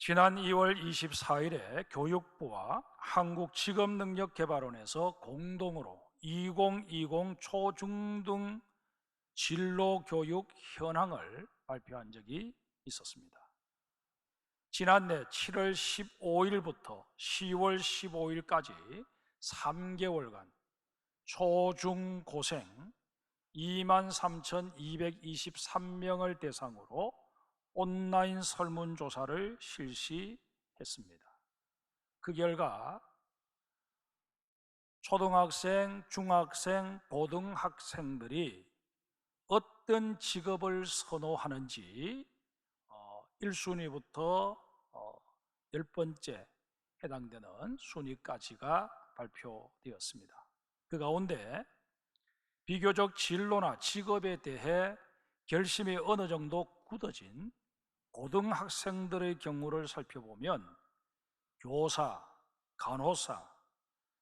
지난 2월 24일에 교육부와 한국직업능력개발원에서 공동으로 2020 초중등 진로교육 현황을 발표한 적이 있었습니다. 지난해 7월 15일부터 10월 15일까지 3개월간 초중고생 23,223명을 대상으로 온라인 설문조사를 실시했습니다. 그 결과 초등학생, 중학생, 고등학생들이 어떤 직업을 선호하는지 1순위부터 10번째 해당되는 순위까지가 발표되었습니다. 그 가운데 비교적 진로나 직업에 대해 결심이 어느 정도 굳어진 고등학생들의 경우를 살펴보면 교사, 간호사,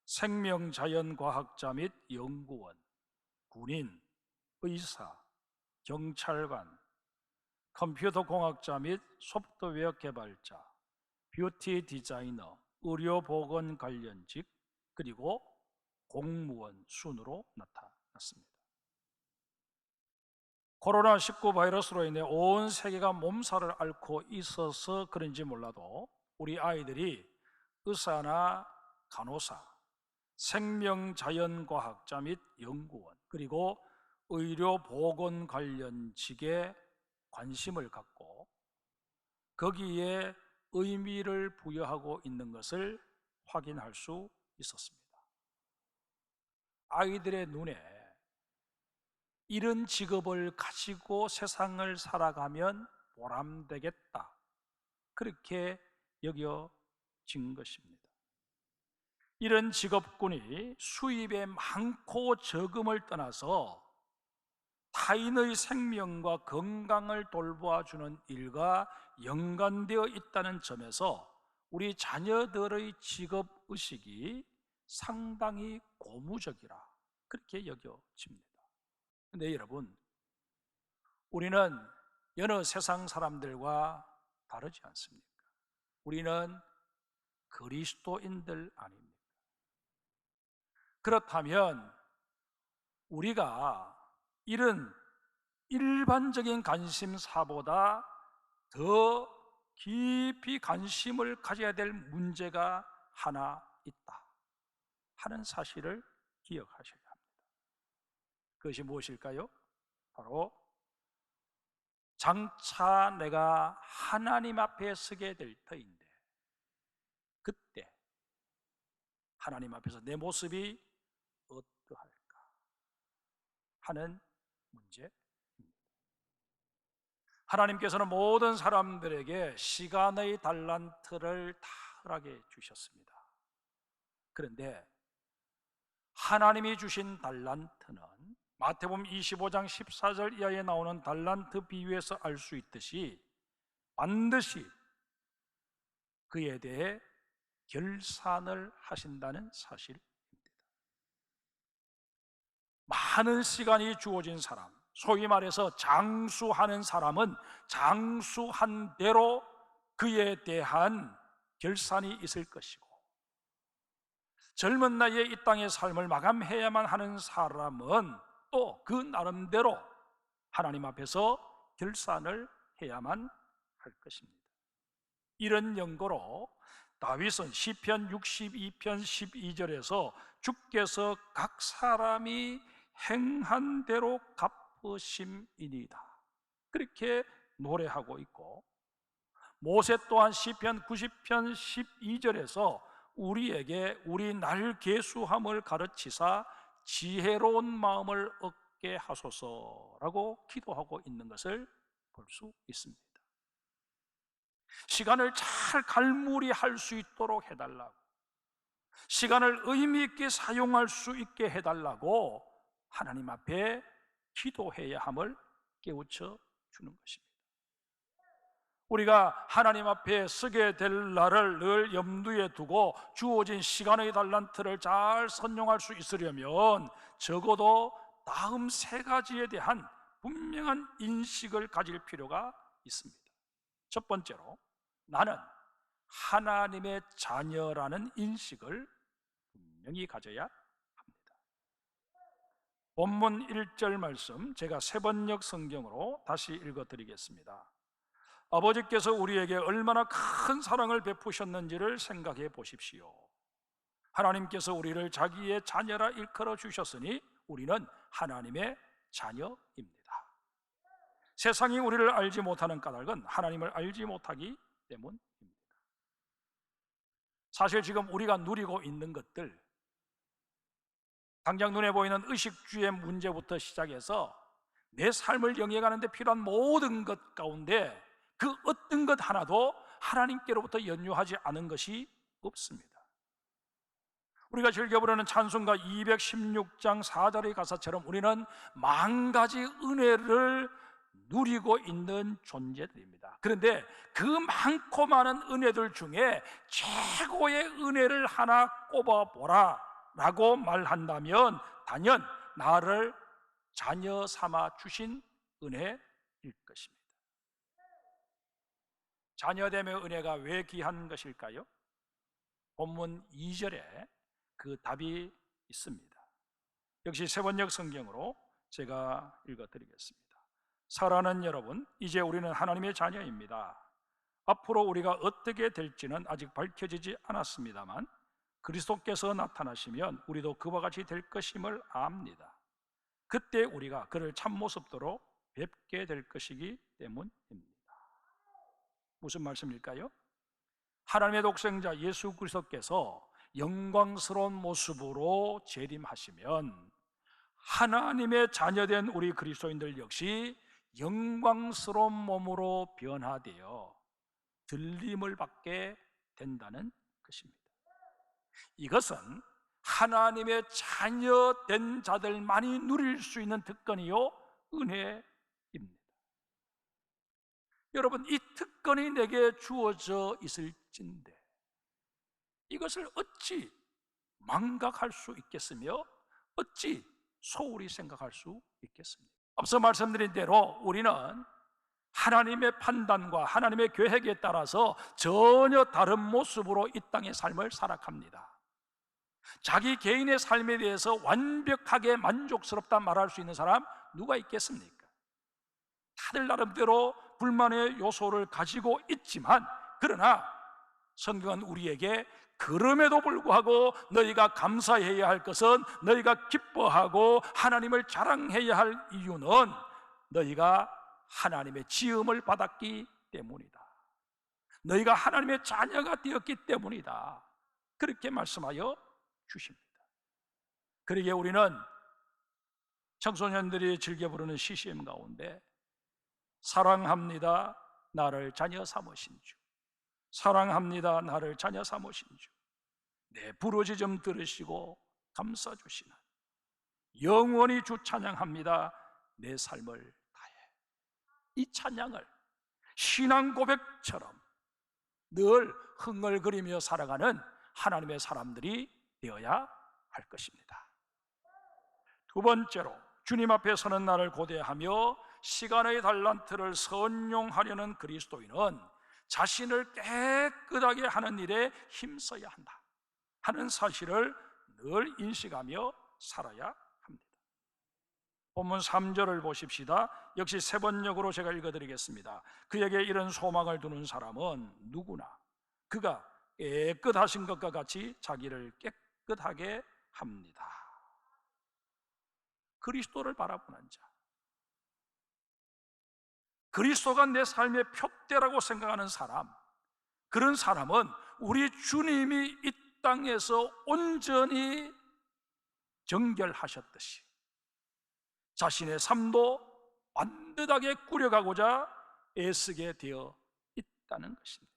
생명자연과학자 및 연구원, 군인, 의사, 경찰관, 컴퓨터공학자 및 소프트웨어 개발자, 뷰티 디자이너, 의료보건 관련직, 그리고 공무원 순으로 나타났습니다. 코로나19 바이러스로 인해 온 세계가 몸살을 앓고 있어서 그런지 몰라도 우리 아이들이 의사나 간호사, 생명자연과학자 및 연구원, 그리고 의료보건 관련직에 관심을 갖고 거기에 의미를 부여하고 있는 것을 확인할 수 있었습니다. 아이들의 눈에 이런 직업을 가지고 세상을 살아가면 보람되겠다, 그렇게 여겨진 것입니다. 이런 직업군이 수입의 많고 적음을 떠나서 타인의 생명과 건강을 돌보아주는 일과 연관되어 있다는 점에서 우리 자녀들의 직업의식이 상당히 고무적이라 그렇게 여겨집니다. 그런데 여러분, 우리는 여느 세상 사람들과 다르지 않습니까? 우리는 그리스도인들 아닙니까? 그렇다면 우리가 이런 일반적인 관심사보다 더 깊이 관심을 가져야 될 문제가 하나 있다 하는 사실을 기억하셔야 합니다. 그것이 무엇일까요? 바로 장차 내가 하나님 앞에 서게 될 터인데 그때 하나님 앞에서 내 모습이 어떠할까 하는 문제입니다. 하나님께서는 모든 사람들에게 시간의 달란트를 다 허락해 주셨습니다. 그런데 하나님이 주신 달란트는 마태복음 25장 14절 이하에 나오는 달란트 비유에서 알 수 있듯이 반드시 그에 대해 결산을 하신다는 사실입니다. 많은 시간이 주어진 사람, 소위 말해서 장수하는 사람은 장수한 대로 그에 대한 결산이 있을 것이고, 젊은 나이에 이 땅의 삶을 마감해야만 하는 사람은 또 그 나름대로 하나님 앞에서 결산을 해야만 할 것입니다. 이런 연고로 다윗은 시편 62편 12절에서 주께서 각 사람이 행한 대로 갚으심이니이다 그렇게 노래하고 있고, 모세 또한 시편 90편 12절에서 우리에게 우리 날 계수함을 가르치사 지혜로운 마음을 얻게 하소서라고 기도하고 있는 것을 볼 수 있습니다. 시간을 잘 갈무리할 수 있도록 해달라고, 시간을 의미 있게 사용할 수 있게 해달라고 하나님 앞에 기도해야 함을 깨우쳐 주는 것입니다. 우리가 하나님 앞에 서게 될 날을 늘 염두에 두고 주어진 시간의 달란트를 잘 선용할 수 있으려면 적어도 다음 세 가지에 대한 분명한 인식을 가질 필요가 있습니다. 첫 번째로, 나는 하나님의 자녀라는 인식을 분명히 가져야 합니다. 본문 1절 말씀 제가 세번역 성경으로 다시 읽어드리겠습니다. 아버지께서 우리에게 얼마나 큰 사랑을 베푸셨는지를 생각해 보십시오. 하나님께서 우리를 자기의 자녀라 일컬어 주셨으니 우리는 하나님의 자녀입니다. 세상이 우리를 알지 못하는 까닭은 하나님을 알지 못하기 때문입니다. 사실 지금 우리가 누리고 있는 것들, 당장 눈에 보이는 의식주의 문제부터 시작해서 내 삶을 영위해가는 데 필요한 모든 것 가운데 그 어떤 것 하나도 하나님께로부터 연유하지 않은 것이 없습니다. 우리가 즐겨 부르는 찬송가 216장 4절의 가사처럼 우리는 만 가지 은혜를 누리고 있는 존재들입니다. 그런데 그 많고 많은 은혜들 중에 최고의 은혜를 하나 꼽아보라 라고 말한다면 단연 나를 자녀 삼아 주신 은혜일 것입니다. 자녀됨의 은혜가 왜 귀한 것일까요? 본문 2절에 그 답이 있습니다. 역시 세번역 성경으로 제가 읽어드리겠습니다. 사랑하는 여러분, 이제 우리는 하나님의 자녀입니다. 앞으로 우리가 어떻게 될지는 아직 밝혀지지 않았습니다만 그리스도께서 나타나시면 우리도 그와 같이 될 것임을 압니다. 그때 우리가 그를 참모습도로 뵙게 될 것이기 때문입니다. 무슨 말씀일까요? 하나님의 독생자 예수 그리스도께서 영광스러운 모습으로 재림하시면 하나님의 자녀된 우리 그리스도인들 역시 영광스러운 몸으로 변화되어 들림을 받게 된다는 것입니다. 이것은 하나님의 자녀된 자들만이 누릴 수 있는 특권이요 은혜입니다. 여러분, 이 특권이 내게 주어져 있을진데 이것을 어찌 망각할 수 있겠으며 어찌 소홀히 생각할 수 있겠습니까? 앞서 말씀드린 대로 우리는 하나님의 판단과 하나님의 계획에 따라서 전혀 다른 모습으로 이 땅의 삶을 살아갑니다. 자기 개인의 삶에 대해서 완벽하게 만족스럽다 말할 수 있는 사람 누가 있겠습니까? 다들 나름대로 불만의 요소를 가지고 있지만 그러나 성경은 우리에게 그럼에도 불구하고 너희가 감사해야 할 것은 너희가 기뻐하고 하나님을 자랑해야 할 이유는 너희가 하나님의 지음을 받았기 때문이다. 너희가 하나님의 자녀가 되었기 때문이다. 그렇게 말씀하여 주십니다. 그러기에 우리는 청소년들이 즐겨 부르는 CCM 가운데 사랑합니다 나를 자녀 삼으신 주, 사랑합니다 나를 자녀 삼으신 주, 내 부르짖음 들으시고 감싸 주시는 영원히 주 찬양합니다 내 삶을 다해. 이 찬양을 신앙 고백처럼 늘 흥얼거리며 살아가는 하나님의 사람들이 되어야 할 것입니다. 두 번째로 주님 앞에 서는 날을 고대하며 시간의 달란트를 선용하려는 그리스도인은 자신을 깨끗하게 하는 일에 힘써야 한다 하는 사실을 늘 인식하며 살아야 합니다. 본문 3절을 보십시다. 역시 세번역으로 제가 읽어드리겠습니다. 그에게 이런 소망을 두는 사람은 누구나 그가 깨끗하신 것과 같이 자기를 깨끗하게 합니다. 그리스도를 바라보는 자, 그리스도가 내 삶의 표대라고 생각하는 사람, 그런 사람은 우리 주님이 이 땅에서 온전히 정결하셨듯이 자신의 삶도 완듯하게 꾸려가고자 애쓰게 되어 있다는 것입니다.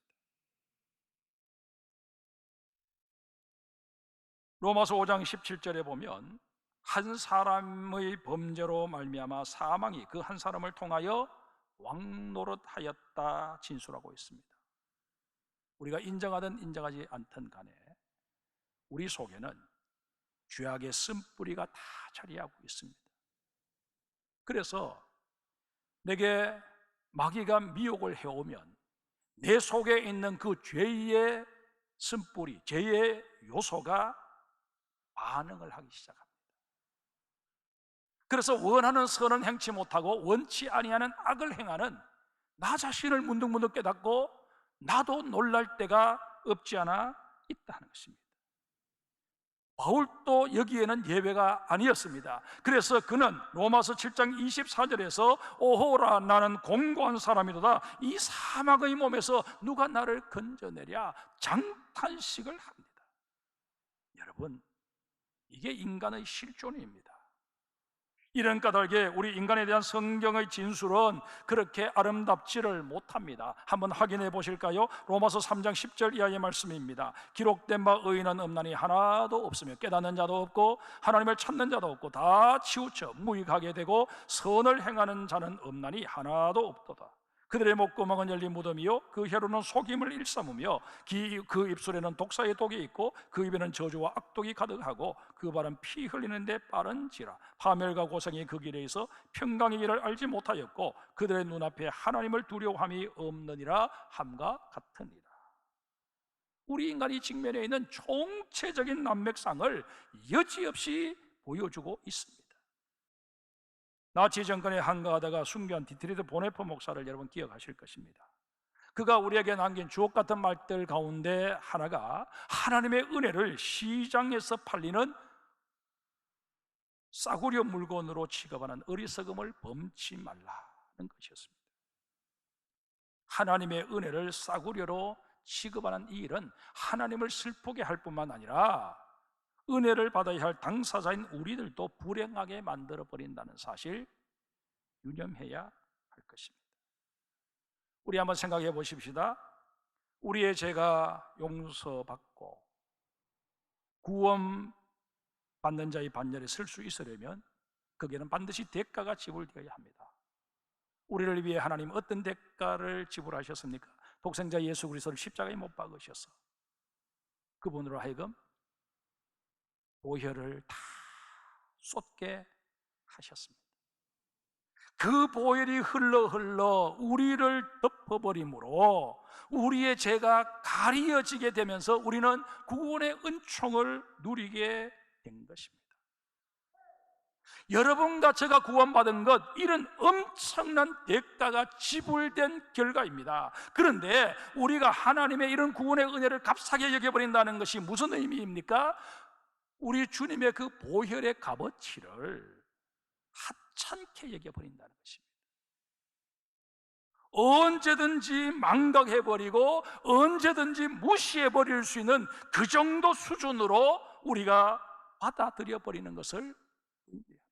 로마서 5장 17절에 보면 한 사람의 범죄로 말미암아 사망이 그 한 사람을 통하여 왕노릇하였다 진술하고 있습니다. 우리가 인정하든 인정하지 않든 간에 우리 속에는 죄악의 쓴뿌리가 다 자리하고 있습니다. 그래서 내게 마귀가 미혹을 해오면 내 속에 있는 그 죄의 쓴뿌리, 죄의 요소가 반응을 하기 시작합니다. 그래서 원하는 선은 행치 못하고 원치 아니하는 악을 행하는 나 자신을 문득문득 깨닫고 나도 놀랄 때가 없지 않아 있다는 것입니다. 바울도 여기에는 예외가 아니었습니다. 그래서 그는 로마서 7장 24절에서 오호라 나는 공고한 사람이로다 이 사막의 몸에서 누가 나를 건져내랴 장탄식을 합니다. 여러분, 이게 인간의 실존입니다. 이런 까닭에 우리 인간에 대한 성경의 진술은 그렇게 아름답지를 못합니다. 한번 확인해 보실까요? 로마서 3장 10절 이하의 말씀입니다. 기록된 바 의인은 없나니 하나도 없으며 깨닫는 자도 없고 하나님을 찾는 자도 없고 다 치우쳐 무익하게 되고 선을 행하는 자는 없나니 하나도 없도다. 그들의 목구멍은 열린 무덤이요 그 혀로는 속임을 일삼으며 그 입술에는 독사의 독이 있고 그 입에는 저주와 악독이 가득하고 그 발은 피 흘리는데 빠른지라. 파멸과 고생이 그 길에 있어 평강의 길을 알지 못하였고 그들의 눈앞에 하나님을 두려워함이 없느니라 함과 같으니라. 우리 인간이 직면해 있는 총체적인 난맥상을 여지없이 보여주고 있습니다. 나치 정권에 항거하다가 순교한 디트리드 보네퍼 목사를 여러분 기억하실 것입니다. 그가 우리에게 남긴 주옥 같은 말들 가운데 하나가 하나님의 은혜를 시장에서 팔리는 싸구려 물건으로 취급하는 어리석음을 범치 말라는 것이었습니다. 하나님의 은혜를 싸구려로 취급하는 이 일은 하나님을 슬프게 할 뿐만 아니라 은혜를 받아야 할 당사자인 우리들도 불행하게 만들어 버린다는 사실 유념해야 할 것입니다. 우리 한번 생각해 보십시다. 우리의 죄가 용서받고 구원받는 자의 반열에 설 수 있으려면 거기에는 반드시 대가가 지불되어야 합니다. 우리를 위해 하나님 어떤 대가를 지불하셨습니까? 독생자 예수 그리스도를 십자가에 못 박으셔서 그분으로 하여금 보혈을 다 쏟게 하셨습니다. 그 보혈이 흘러 우리를 덮어버림으로 우리의 죄가 가려지게 되면서 우리는 구원의 은총을 누리게 된 것입니다. 여러분과 제가 구원받은 것, 이런 엄청난 대가가 지불된 결과입니다. 그런데 우리가 하나님의 이런 구원의 은혜를 값싸게 여겨버린다는 것이 무슨 의미입니까? 우리 주님의 그 보혈의 값어치를 하찮게 여겨버린다는 것입니다. 언제든지 망각해버리고 언제든지 무시해버릴 수 있는 그 정도 수준으로 우리가 받아들여버리는 것을 의미합니다.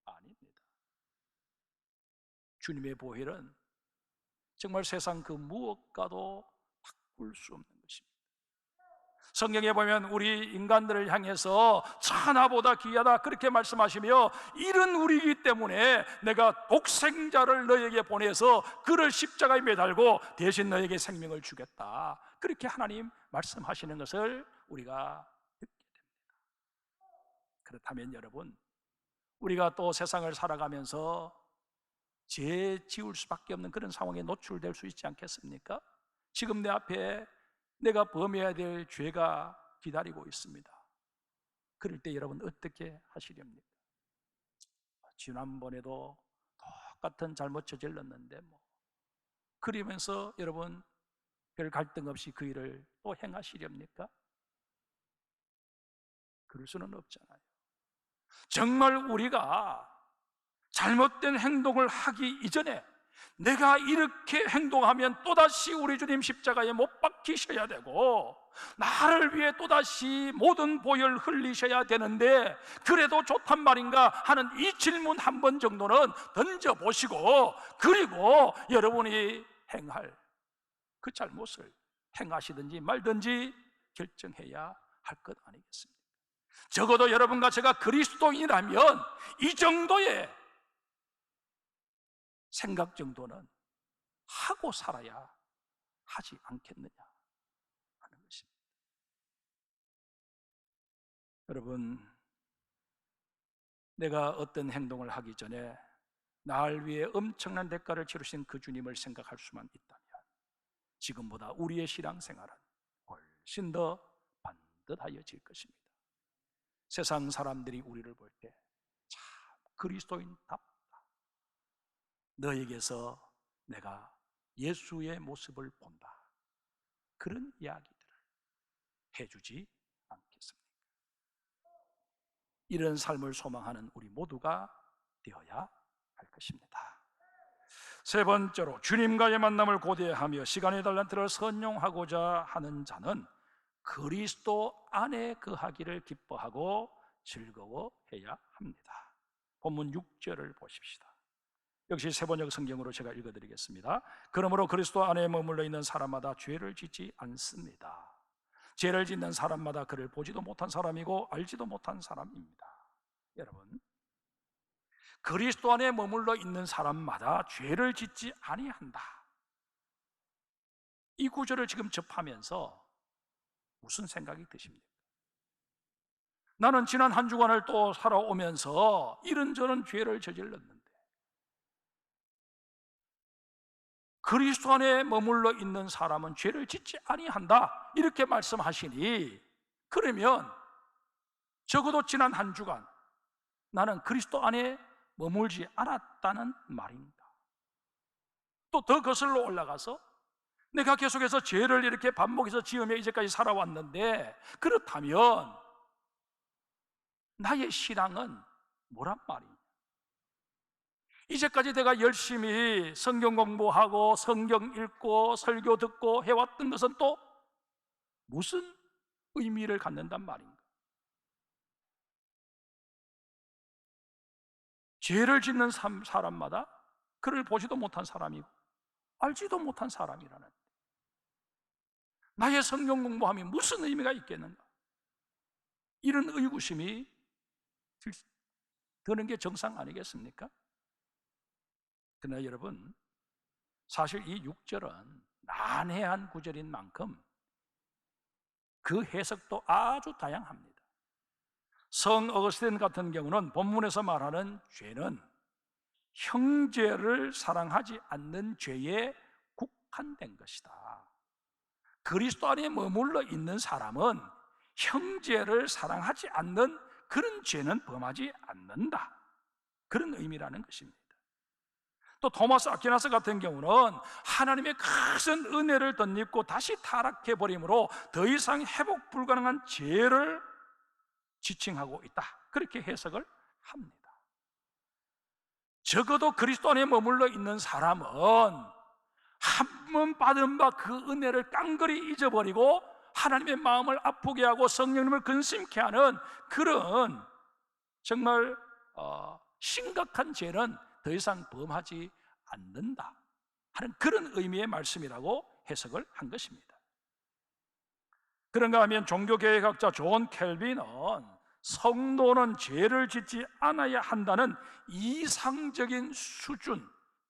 아닙니다. 주님의 보혈은 정말 세상 그 무엇과도 바꿀 수 없는 것입니다. 성경에 보면 우리 인간들을 향해서 천하보다 귀하다 그렇게 말씀하시며 이런 우리이기 때문에 내가 독생자를 너에게 보내서 그를 십자가에 매달고 대신 너에게 생명을 주겠다 그렇게 하나님 말씀하시는 것을 우리가 듣게 됩니다. 그렇다면 여러분, 우리가 또 세상을 살아가면서 죄 지을 수밖에 없는 그런 상황에 노출될 수 있지 않겠습니까? 지금 내 앞에 내가 범해야 될 죄가 기다리고 있습니다. 그럴 때 여러분 어떻게 하시렵니까? 지난번에도 똑같은 잘못 저질렀는데 그러면서 여러분 별 갈등 없이 그 일을 또 행하시렵니까? 그럴 수는 없잖아요. 정말 우리가 잘못된 행동을 하기 이전에 내가 이렇게 행동하면 또다시 우리 주님 십자가에 못 박히셔야 되고 나를 위해 또다시 모든 보혈 흘리셔야 되는데 그래도 좋단 말인가 하는 이 질문 한 번 정도는 던져보시고 그리고 여러분이 행할 그 잘못을 행하시든지 말든지 결정해야 할 것 아니겠습니까? 적어도 여러분과 제가 그리스도인이라면 이 정도의 생각 정도는 하고 살아야 하지 않겠느냐 하는 것입니다. 여러분, 내가 어떤 행동을 하기 전에 나를 위해 엄청난 대가를 치르신 그 주님을 생각할 수만 있다면 지금보다 우리의 신앙생활은 훨씬 더 반듯하여질 것입니다. 세상 사람들이 우리를 볼 때 참 그리스도인답다, 너에게서 내가 예수의 모습을 본다, 그런 이야기들을 해주지 않겠습니까? 이런 삶을 소망하는 우리 모두가 되어야 할 것입니다. 세 번째로, 주님과의 만남을 고대하며 시간의 달란트를 선용하고자 하는 자는 그리스도 안에 거하기를 기뻐하고 즐거워해야 합니다. 본문 6절을 보십시다. 역시 세번역 성경으로 제가 읽어드리겠습니다. 그러므로 그리스도 안에 머물러 있는 사람마다 죄를 짓지 않습니다. 죄를 짓는 사람마다 그를 보지도 못한 사람이고 알지도 못한 사람입니다. 여러분, 그리스도 안에 머물러 있는 사람마다 죄를 짓지 아니한다, 이 구절을 지금 접하면서 무슨 생각이 드십니까? 나는 지난 한 주간을 또 살아오면서 이런저런 죄를 저질렀는데 그리스도 안에 머물러 있는 사람은 죄를 짓지 아니한다, 이렇게 말씀하시니, 그러면 적어도 지난 한 주간 나는 그리스도 안에 머물지 않았다는 말인가? 또 더 거슬러 올라가서 내가 계속해서 죄를 이렇게 반복해서 지으며 이제까지 살아왔는데, 그렇다면 나의 신앙은 뭐란 말이냐? 이제까지 내가 열심히 성경 공부하고 성경 읽고 설교 듣고 해왔던 것은 또 무슨 의미를 갖는단 말인가? 죄를 짓는 사람마다 그를 보지도 못한 사람이고 알지도 못한 사람이라는, 나의 성경 공부함이 무슨 의미가 있겠는가? 이런 의구심이 드는 게 정상 아니겠습니까? 그러나 여러분, 사실 이 6절은 난해한 구절인 만큼 그 해석도 아주 다양합니다. 성 어거스틴 같은 경우는 본문에서 말하는 죄는 형제를 사랑하지 않는 죄에 국한된 것이다. 그리스도 안에 머물러 있는 사람은 형제를 사랑하지 않는 그런 죄는 범하지 않는다, 그런 의미라는 것입니다. 또 토마스 아퀴나스 같은 경우는 하나님의 큰 은혜를 덧입고 다시 타락해버림으로 더 이상 회복 불가능한 죄를 지칭하고 있다, 그렇게 해석을 합니다. 적어도 그리스도 안에 머물러 있는 사람은 한 번 받은 바 그 은혜를 깡그리 잊어버리고 하나님의 마음을 아프게 하고 성령님을 근심케 하는 그런 정말 심각한 죄는 더 이상 범하지 않는다 하는 그런 의미의 말씀이라고 해석을 한 것입니다. 그런가 하면 종교개혁학자 존 켈빈은 성도는 죄를 짓지 않아야 한다는 이상적인 수준,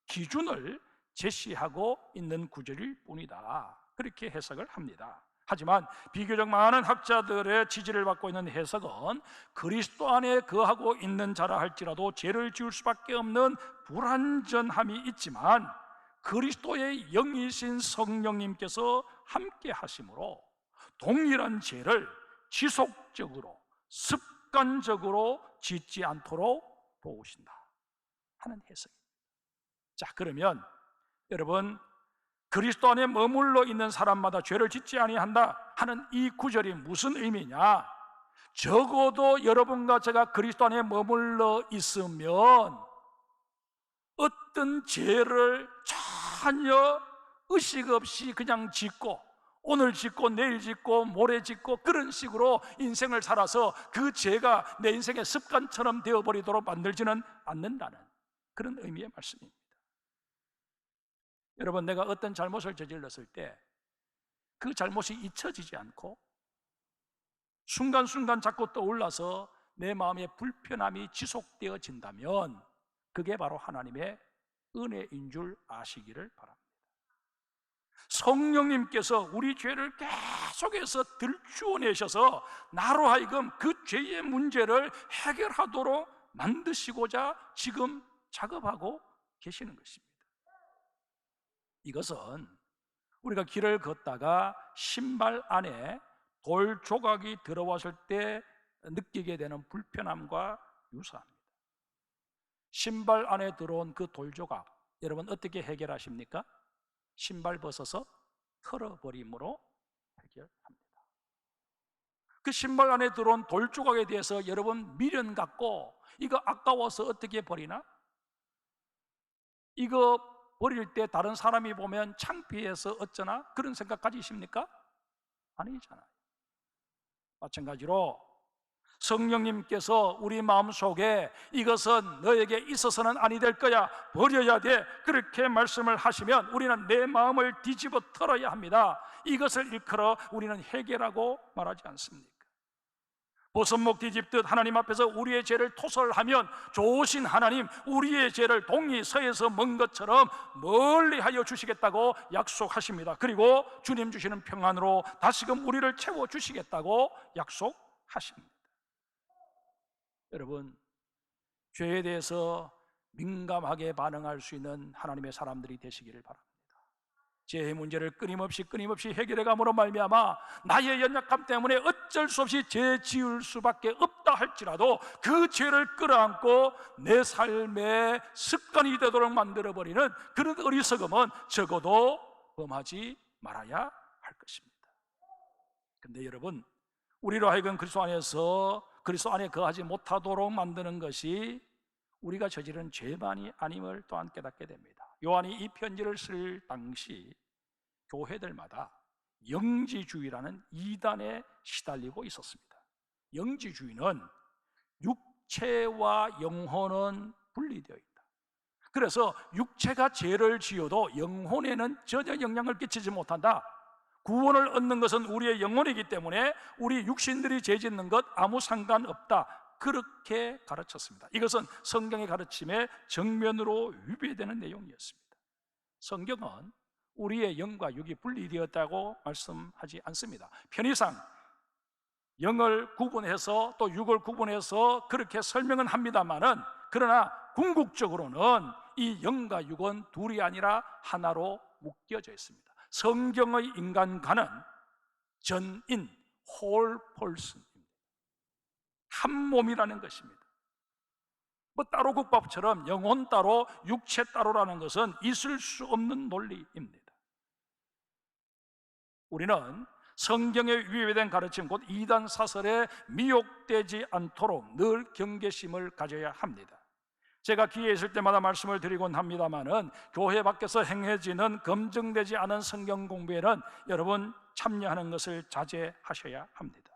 기준을 제시하고 있는 구절일 뿐이다, 그렇게 해석을 합니다. 하지만 비교적 많은 학자들의 지지를 받고 있는 해석은 그리스도 안에 거하고 있는 자라 할지라도 죄를 지을 수밖에 없는 불완전함이 있지만 그리스도의 영이신 성령님께서 함께 하심으로 동일한 죄를 지속적으로 습관적으로 짓지 않도록 도우신다 하는 해석입니다. 자, 그러면 여러분, 그리스도 안에 머물러 있는 사람마다 죄를 짓지 아니한다 하는 이 구절이 무슨 의미냐? 적어도 여러분과 제가 그리스도 안에 머물러 있으면 어떤 죄를 전혀 의식 없이 그냥 짓고 오늘 짓고 내일 짓고 모레 짓고 그런 식으로 인생을 살아서 그 죄가 내 인생의 습관처럼 되어버리도록 만들지는 않는다는 그런 의미의 말씀입니다. 여러분, 내가 어떤 잘못을 저질렀을 때 그 잘못이 잊혀지지 않고 순간순간 자꾸 떠올라서 내 마음에 불편함이 지속되어진다면 그게 바로 하나님의 은혜인 줄 아시기를 바랍니다. 성령님께서 우리 죄를 계속해서 들추어내셔서 나로 하여금 그 죄의 문제를 해결하도록 만드시고자 지금 작업하고 계시는 것입니다. 이것은 우리가 길을 걷다가 신발 안에 돌 조각이 들어왔을 때 느끼게 되는 불편함과 유사합니다. 신발 안에 들어온 그 돌 조각, 여러분 어떻게 해결하십니까? 신발 벗어서 털어버림으로 해결합니다. 그 신발 안에 들어온 돌 조각에 대해서 여러분 미련 갖고 이거 아까워서 어떻게 버리나? 이거 버릴 때 다른 사람이 보면 창피해서 어쩌나? 그런 생각 가지십니까? 아니잖아요. 마찬가지로 성령님께서 우리 마음속에 이것은 너에게 있어서는 아니 될 거야, 버려야 돼, 그렇게 말씀을 하시면 우리는 내 마음을 뒤집어 털어야 합니다. 이것을 일컬어 우리는 회개라고 말하지 않습니까? 보선목 뒤집듯 하나님 앞에서 우리의 죄를 토설하면 좋으신 하나님 우리의 죄를 동이 서에서 먼 것처럼 멀리하여 주시겠다고 약속하십니다. 그리고 주님 주시는 평안으로 다시금 우리를 채워주시겠다고 약속하십니다. 여러분, 죄에 대해서 민감하게 반응할 수 있는 하나님의 사람들이 되시기를 바랍니다. 죄의 문제를 끊임없이 해결해감으로 말미암아 나의 연약함 때문에 어쩔 수 없이 죄 지을 수밖에 없다 할지라도 그 죄를 끌어안고 내 삶의 습관이 되도록 만들어버리는 그런 어리석음은 적어도 범하지 말아야 할 것입니다. 그런데 여러분, 우리로 하여금 그리스도 안에 거하지 못하도록 만드는 것이 우리가 저지른 죄만이 아님을 또한 깨닫게 됩니다. 요한이 이 편지를 쓸 당시 교회들마다 영지주의라는 이단에 시달리고 있었습니다. 영지주의는 육체와 영혼은 분리되어 있다. 그래서 육체가 죄를 지어도 영혼에는 전혀 영향을 끼치지 못한다. 구원을 얻는 것은 우리의 영혼이기 때문에 우리 육신들이 죄 짓는 것 아무 상관없다, 그렇게 가르쳤습니다. 이것은 성경의 가르침에 정면으로 위배되는 내용이었습니다. 성경은 우리의 영과 육이 분리되었다고 말씀하지 않습니다. 편의상 영을 구분해서 또 육을 구분해서 그렇게 설명은 합니다만은, 그러나 궁극적으로는 이 영과 육은 둘이 아니라 하나로 묶여져 있습니다. 성경의 인간관은 전인, 홀 펄슨입니다. 한 몸이라는 것입니다. 뭐 따로 국밥처럼 영혼 따로 육체 따로라는 것은 있을 수 없는 논리입니다. 우리는 성경에 위배된 가르침, 곧 이단 사설에 미혹되지 않도록 늘 경계심을 가져야 합니다. 제가 기회 있을 때마다 말씀을 드리곤 합니다마는 교회 밖에서 행해지는 검증되지 않은 성경 공부에는 여러분 참여하는 것을 자제하셔야 합니다.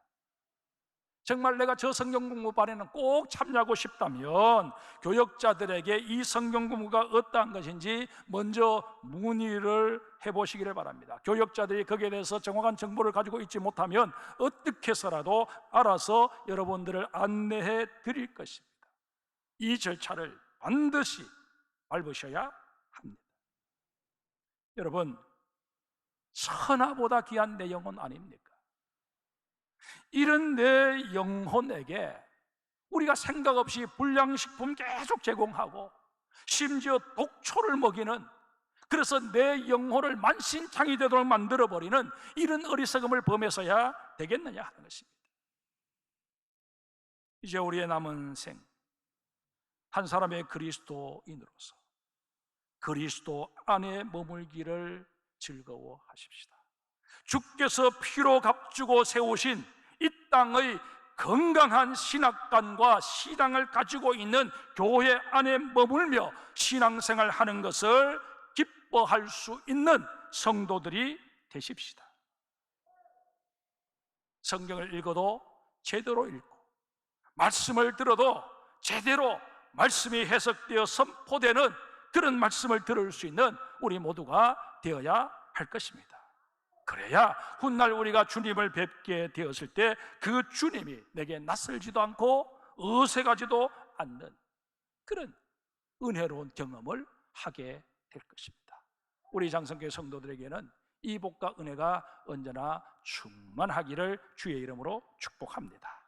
정말 내가 저 성경 공부반에는 꼭 참여하고 싶다면 교역자들에게 이 성경 공부가 어떠한 것인지 먼저 문의를 해보시기를 바랍니다. 교역자들이 거기에 대해서 정확한 정보를 가지고 있지 못하면 어떻게 해서라도 알아서 여러분들을 안내해 드릴 것입니다. 이 절차를 반드시 밟으셔야 합니다. 여러분, 천하보다 귀한 내 영혼 아닙니까? 이런 내 영혼에게 우리가 생각 없이 불량식품 계속 제공하고 심지어 독초를 먹이는, 그래서 내 영혼을 만신창이 되도록 만들어버리는 이런 어리석음을 범해서야 되겠느냐 하는 것입니다. 이제 우리의 남은 생, 한 사람의 그리스도인으로서 그리스도 안에 머물기를 즐거워하십시다. 주께서 피로 값주고 세우신 이 땅의 건강한 신학관과 신앙을 가지고 있는 교회 안에 머물며 신앙생활 하는 것을 기뻐할 수 있는 성도들이 되십시다. 성경을 읽어도 제대로 읽고 말씀을 들어도 제대로 말씀이 해석되어 선포되는 그런 말씀을 들을 수 있는 우리 모두가 되어야 할 것입니다. 그래야 훗날 우리가 주님을 뵙게 되었을 때 그 주님이 내게 낯설지도 않고 어색하지도 않는 그런 은혜로운 경험을 하게 될 것입니다. 우리 장성교회 성도들에게는 이 복과 은혜가 언제나 충만하기를 주의 이름으로 축복합니다.